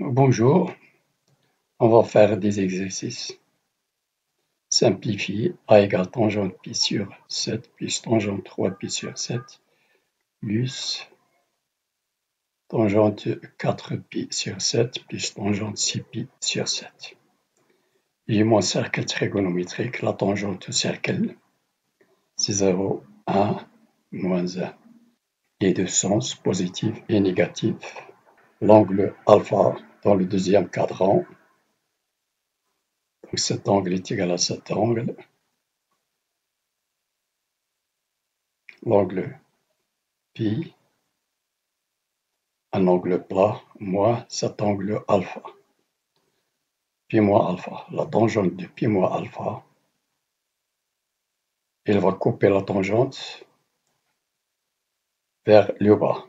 Bonjour, on va faire des exercices. Simplifier a égale tangente pi sur 7 plus tangente 3pi sur 7 plus tangente 4pi sur 7 plus tangente 6pi sur 7. J'ai mon cercle trigonométrique, la tangente du cercle, c'est 0, 1, moins 1. Les deux sens, positif et négatif. L'angle alpha dans le deuxième cadran. Donc cet angle est égal à cet angle. L'angle pi, un angle plat, moins cet angle alpha. Pi moins alpha. La tangente de pi moins alpha, elle va couper la tangente vers le bas.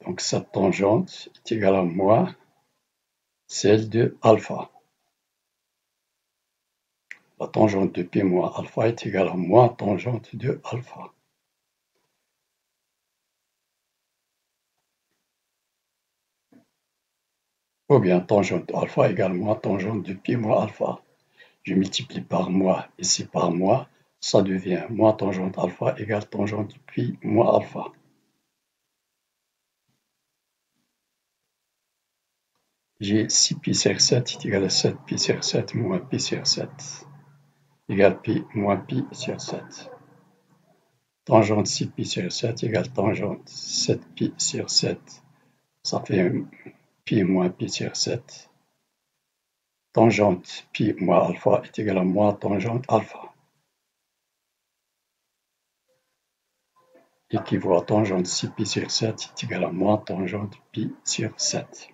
Donc cette tangente est égale à moins celle de alpha. La tangente de pi moins alpha est égale à moins tangente de alpha. Ou bien tangente de alpha égale moins tangente de pi moins alpha. Je multiplie par moins ici par moins, ça devient moins tangente alpha égale tangente de pi moins alpha. J'ai 6pi sur 7 est égal à 7pi sur 7 moins pi sur 7 égale pi moins pi sur 7. Tangente 6pi sur 7 égale tangente 7pi sur 7. Ça fait pi moins pi sur 7. Tangente pi moins alpha est égal à moins tangente alpha. Équivaut à tangente 6pi sur 7 est égal à moins tangente pi sur 7.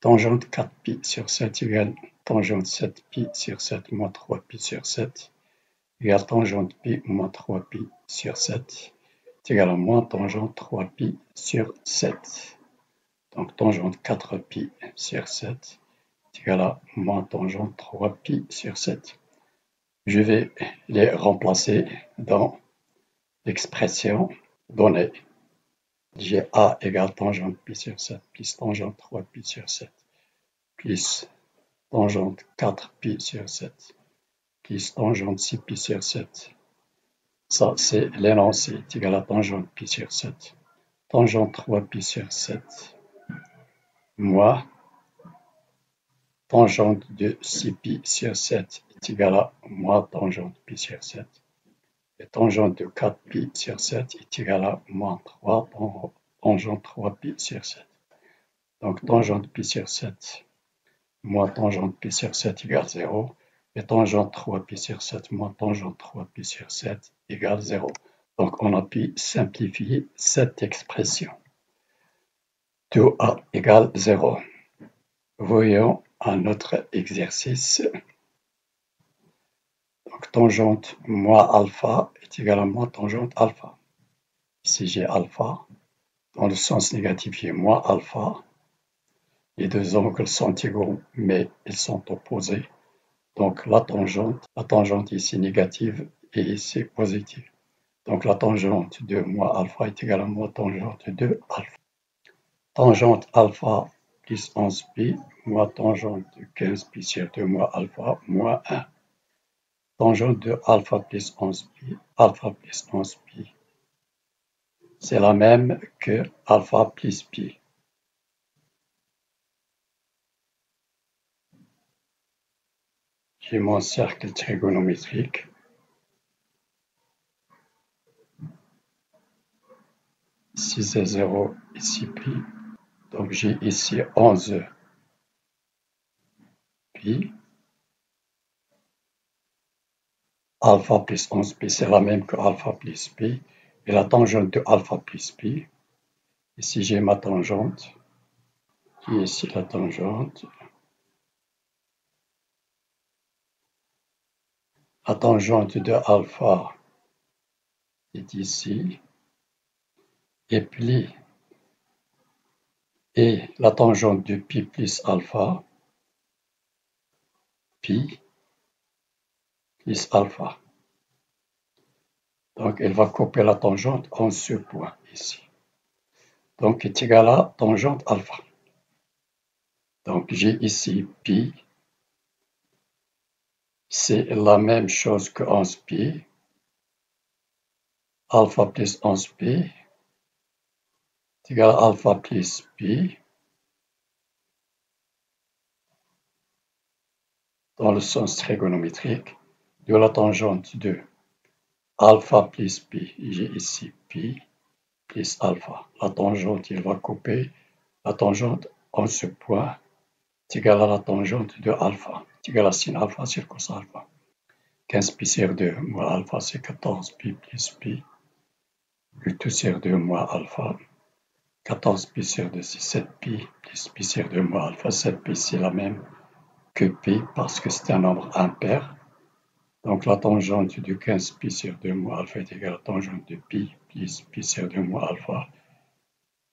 Tangente 4pi sur 7 égale tangente 7pi sur 7 moins 3pi sur 7 égale tangente pi moins 3pi sur 7 est égal à moins tangente 3pi sur 7. Donc tangente 4pi sur 7 est égal à moins tangente 3pi sur 7. Je vais les remplacer dans l'expression donnée. J'ai A égale tangente pi sur 7 plus tangente 3pi sur 7 plus tangente 4pi sur 7 plus tangente 6pi sur 7. Ça, c'est l'énoncé est égal à tangente pi sur 7. Tangente 3pi sur 7 moins tangente de 6pi sur 7 est égal à moins tangente pi sur 7. Et tangente de 4pi sur 7 est égal à moins 3 tangente 3pi sur 7. Donc tangente pi sur 7 moins tangente pi sur 7 égale 0. Et tangente 3pi sur 7 moins tangente 3pi sur 7 égale 0. Donc on a pu simplifier cette expression. 2a égale 0. Voyons un autre exercice. Donc tangente moins alpha est égal à moins tangente alpha. Ici j'ai alpha. Dans le sens négatif, j'ai moins alpha. Les deux angles sont égaux, mais ils sont opposés. Donc la tangente ici négative et ici positive. Donc la tangente de moins alpha est égale à moins tangente de alpha. Tangente alpha plus 11pi moins tangente de 15pi sur 2 moins alpha moins 1. Tangente de alpha plus 11pi, c'est la même que alpha plus pi. J'ai mon cercle trigonométrique. Ici c'est 0, ici pi. Donc j'ai ici 11 pi. Alpha plus 11pi, c'est la même que alpha plus pi. Et la tangente de alpha plus pi. Ici j'ai ma tangente. Qui est ici la tangente. La tangente de alpha est ici. Et la tangente de pi plus alpha, pi plus alpha. Donc elle va couper la tangente en ce point ici. donc est égal à tangente alpha. Donc j'ai ici pi, c'est la même chose que 11 pi, alpha plus 11 pi est égal à alpha plus pi, dans le sens trigonométrique, de la tangente de alpha plus pi, j'ai ici pi, plus alpha. La tangente, il va couper la tangente en ce point, est égal à la tangente de alpha, est égal à sin alpha sur cos alpha. 15 pi sur 2 moins alpha, c'est 14 pi plus pi, le tout sur 2 moins alpha. 14 pi sur 2, c'est 7 pi, plus pi sur 2 moins alpha. 7 pi, c'est la même que pi, parce que c'est un nombre impair. Donc la tangente de 15 pi sur 2 moins alpha est égale à la tangente de pi, plus pi sur 2 moins alpha,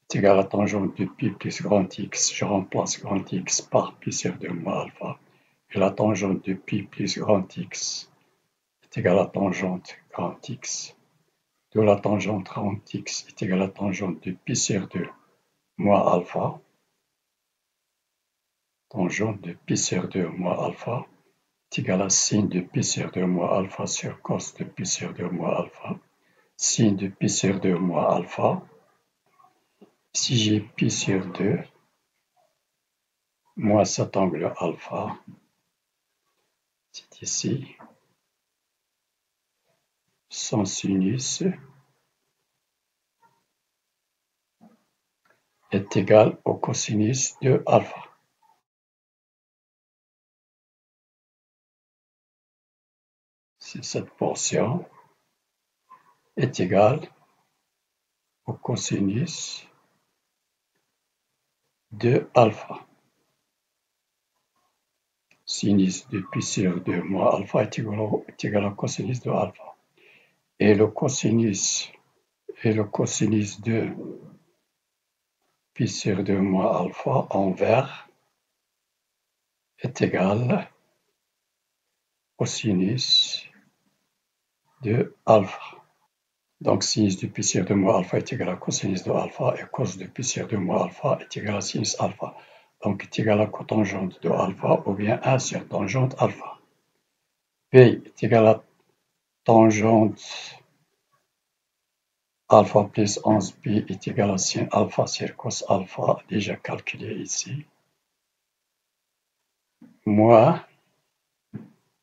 est égal à la tangente de pi plus grand X. Je remplace grand X par pi sur 2 moins alpha. Et la tangente de pi plus grand X est égale à la tangente grand X. De la tangente grand X est égale à la tangente de pi sur 2 moins alpha. Tangente de pi sur 2 moins alpha est égal à sin de pi sur 2 moins alpha sur cos de pi sur 2 moins alpha. Sin de pi sur 2 moins alpha. Si j'ai pi sur 2 moins cet angle alpha, c'est ici, son sinus est égal au cosinus de alpha. Cette portion est égale au cosinus de alpha. Sinus de pi sur 2 moins alpha est égal au cosinus de alpha. Et le cosinus de pi sur 2 moins alpha en vert est égal au sinus de alpha. Donc sinus de pi sur 2 moins alpha est égal à cosinus de alpha et cos de pi sur 2 moins alpha est égal à sinus alpha. Donc est égal à cotangente de alpha ou bien 1 sur tangente alpha. P est égal à tangente alpha plus 11 pi est égal à sin alpha sur cos alpha, déjà calculé ici, moins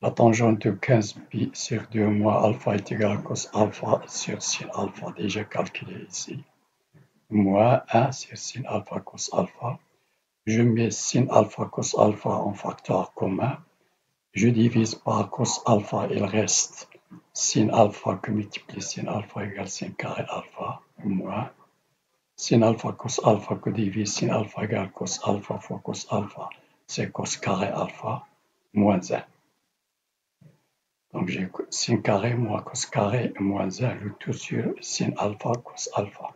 la tangente de 15 pi sur 2 moins alpha est égal à cos alpha sur sin alpha, déjà calculé ici, moins 1 sur sin alpha cos alpha. Je mets sin alpha cos alpha en facteur commun. Je divise par cos alpha, il reste sin alpha que multiplie sin alpha égale sin carré alpha, moins sin alpha cos alpha que divise sin alpha égale cos alpha fois cos alpha, c'est cos carré alpha, moins 1. Donc j'ai sin carré moins cos carré moins 1, le tout sur sin alpha cos alpha.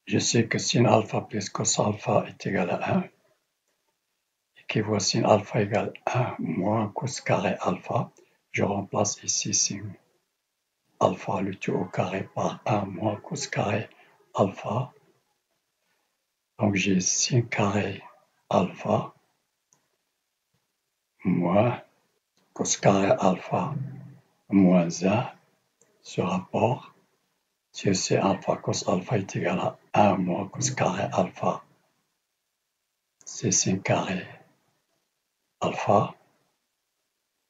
Je sais que sin alpha plus cos alpha est égal à 1. Équivaut sin alpha égale 1 moins cos carré alpha. Je remplace ici sin alpha, le tout au carré, par 1 moins cos carré alpha. Donc j'ai sin carré alpha moins cos carré alpha moins 1. Ce rapport sur C alpha cos alpha est égal à 1 moins cos carré alpha. C'est sin carré alpha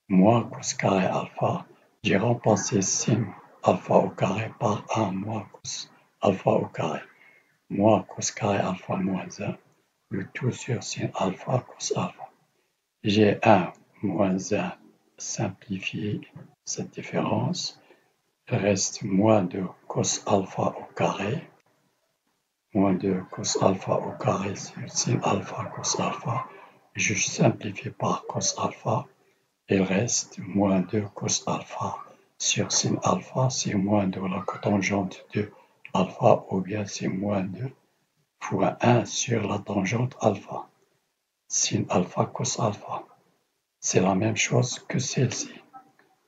moins cos carré alpha. J'ai remplacé sin alpha au carré par 1 moins cos alpha au carré moins cos carré alpha moins 1. Le tout sur sin alpha cos alpha. J'ai 1 moins 1 simplifié cette différence. Il reste moins de cos alpha au carré, moins de cos alpha au carré sur sin alpha cos alpha. Je simplifie par cos alpha. Il reste moins de cos alpha sur sin alpha, c'est moins de la cotangente de alpha, ou bien c'est moins de fois 1 sur la tangente alpha. Sin alpha cos alpha. C'est la même chose que celle-ci.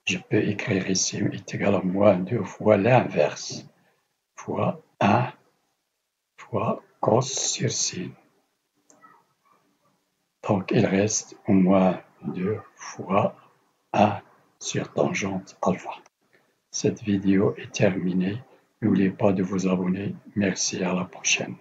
Je peux écrire ici est égal à moins 2 fois l'inverse, fois 1 fois cos sur sin. Donc il reste au moins 2 fois 1 sur tangente alpha. Cette vidéo est terminée. N'oubliez pas de vous abonner. Merci, à la prochaine.